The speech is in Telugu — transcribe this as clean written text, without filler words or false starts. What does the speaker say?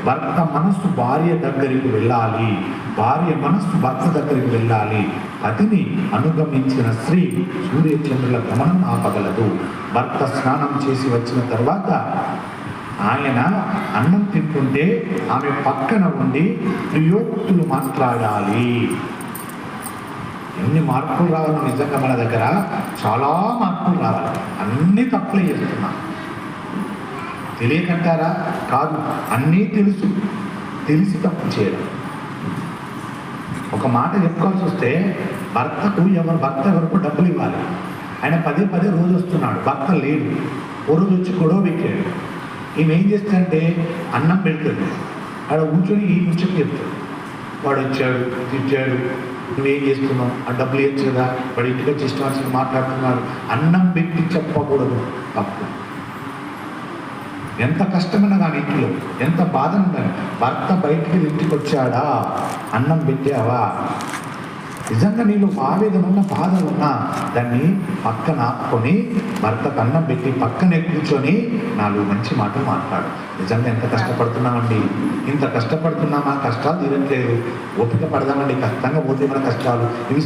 భర్త మనస్సు భార్య దగ్గరికి వెళ్ళాలి, భార్య మనస్సు భర్త దగ్గరికి వెళ్ళాలి. పతిని అనుగమించిన స్త్రీ సూర్యచంద్రుల గమనం ఆపగలదు. భర్త స్నానం చేసి వచ్చిన తర్వాత ఆయన అన్నం తింటుంటే ఆమె పక్కన ఉండి ప్రియోక్తులు మాట్లాడాలి. ఎన్ని మార్పులు రావాలి నిజంగా మన దగ్గర, చాలా మార్పులు రావాలి. అన్నీ తప్పులే చేస్తున్నాం. తెలియకంటారా? కాదు, అన్నీ తెలిసి తప్పు చేయడం. ఒక మాట చెప్పుకోవాల్సి వస్తే భర్త ఎవరికి డబ్బులు ఇవ్వాలి. ఆయన పదే రోజు వస్తున్నాడు, భర్త లేడు. ఓ రోజు వచ్చి గొడవ పెట్టాడు. ఈమె ఏం చేస్తాడంటే అన్నం పెడుతుంది, ఆడ కూర్చొని ఈ ముచ్చట చెప్తాడు. వాడు వచ్చాడు, తిట్టాడు, నువ్వేం చేస్తున్నావు, ఆ డబ్బులు ఇవ్వచ్చు కదా, వాడు ఇంటికి వచ్చి ఇష్టం మాట్లాడుతున్నాడు. అన్నం పెట్టి చెప్పకూడదు, తప్పు. ఎంత కష్టమైనా కానీ ఇంట్లో ఎంత బాధ ఉందని, భర్త బయటికి ఇంటికి వచ్చాడా, అన్నం పెట్టావా, నిజంగా నీళ్ళు ఆవేదన ఉన్న బాధ ఉన్నా దాన్ని పక్కన ఆపుకొని భర్తకు అన్నం పెట్టి పక్కనే కూర్చొని 4 మంచి మాటలు మాట్లాడు. నిజంగా ఎంత కష్టపడుతున్నామండి, ఇంత కష్టపడుతున్నామా, కష్టాలు తీరట్లేదు, ఓపిక పడదామండి, కష్టంగా పోతే మన కష్టాలు ఇవి